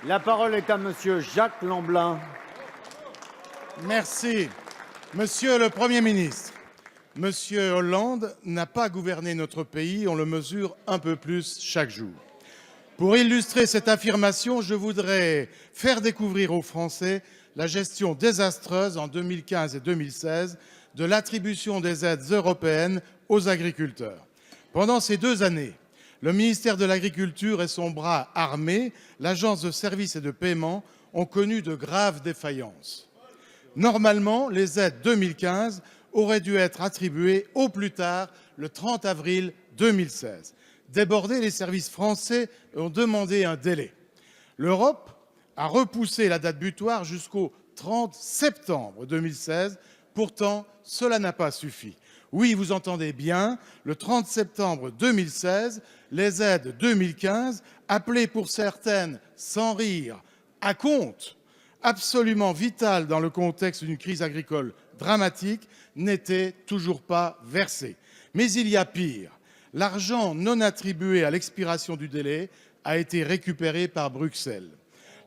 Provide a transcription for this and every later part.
La parole est à Monsieur Jacques Lamblin. Merci. Monsieur le Premier ministre, Monsieur Hollande n'a pas gouverné notre pays, on le mesure un peu plus chaque jour. Pour illustrer cette affirmation, je voudrais faire découvrir aux Français la gestion désastreuse en 2015 et 2016 de l'attribution des aides européennes aux agriculteurs. Pendant ces 2 années, le ministère de l'Agriculture et son bras armé, l'Agence de services et de paiement, ont connu de graves défaillances. Normalement, les aides 2015 auraient dû être attribuées au plus tard le 30 avril 2016. Débordés, les services français ont demandé un délai. L'Europe a repoussé la date butoir jusqu'au 30 septembre 2016. Pourtant, cela n'a pas suffi. Oui, vous entendez bien, le 30 septembre 2016, les aides 2015, appelées pour certaines, sans rire, à compte, absolument vitales dans le contexte d'une crise agricole dramatique, n'étaient toujours pas versées. Mais il y a pire. L'argent non attribué à l'expiration du délai a été récupéré par Bruxelles.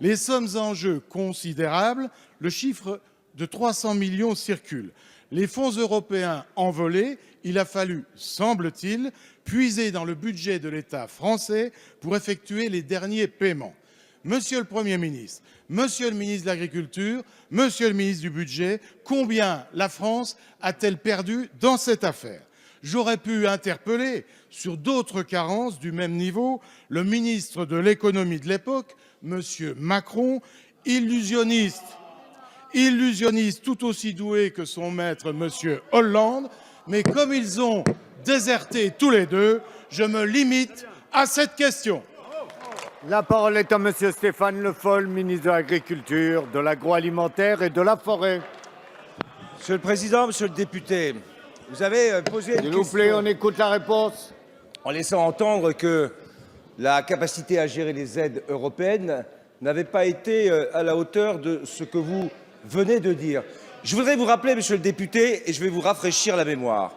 Les sommes en jeu considérables, le chiffre de 300 millions circule. Les fonds européens envolés, il a fallu, semble-t-il, puiser dans le budget de l'État français pour effectuer les derniers paiements. Monsieur le Premier ministre, Monsieur le ministre de l'Agriculture, Monsieur le ministre du Budget, combien la France a-t-elle perdu dans cette affaire ? J'aurais pu interpeller sur d'autres carences du même niveau le ministre de l'économie de l'époque, Monsieur Macron, illusionniste tout aussi doué que son maître, Monsieur Hollande, mais comme ils ont déserté tous les deux, je me limite à cette question. La parole est à Monsieur Stéphane Le Foll, ministre de l'Agriculture, de l'Agroalimentaire et de la Forêt. Monsieur le Président, Monsieur le député, vous avez posé une S'il vous plaît, question on écoute la réponse. en laissant entendre que la capacité à gérer les aides européennes n'avait pas été à la hauteur de ce que vous venez de dire. Je voudrais vous rappeler, Monsieur le député, et je vais vous rafraîchir la mémoire,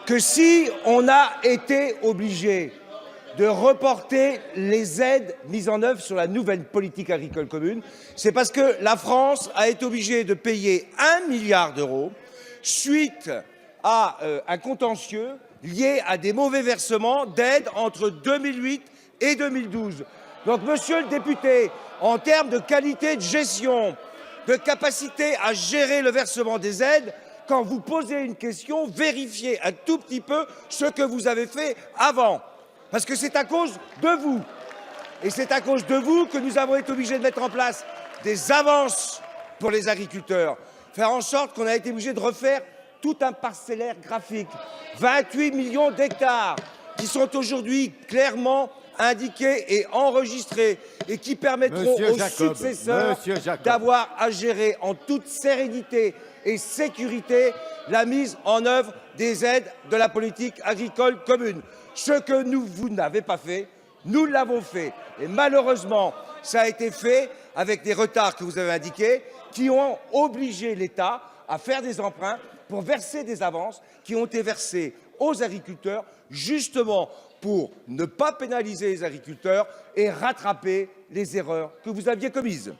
que si on a été obligé de reporter les aides mises en œuvre sur la nouvelle politique agricole commune, c'est parce que la France a été obligée de payer 1 milliard d'euros suite à un contentieux lié à des mauvais versements d'aides entre 2008 et 2012. Donc, Monsieur le député, en termes de qualité de gestion, de capacité à gérer le versement des aides, quand vous posez une question, vérifiez un tout petit peu ce que vous avez fait avant. Parce que c'est à cause de vous. Et c'est à cause de vous que nous avons été obligés de mettre en place des avances pour les agriculteurs. Faire en sorte qu'on a été obligé de refaire tout un parcellaire graphique. 28 millions d'hectares qui sont aujourd'hui clairement indiqués et enregistrés et qui permettront aux successeurs d'avoir à gérer en toute sérénité et sécurité la mise en œuvre des aides de la politique agricole commune. Ce que vous n'avez pas fait, nous l'avons fait. Et malheureusement, ça a été fait avec des retards que vous avez indiqués qui ont obligé l'État à faire des emprunts pour verser des avances qui ont été versées aux agriculteurs justement pour ne pas pénaliser les agriculteurs et rattraper les erreurs que vous aviez commises.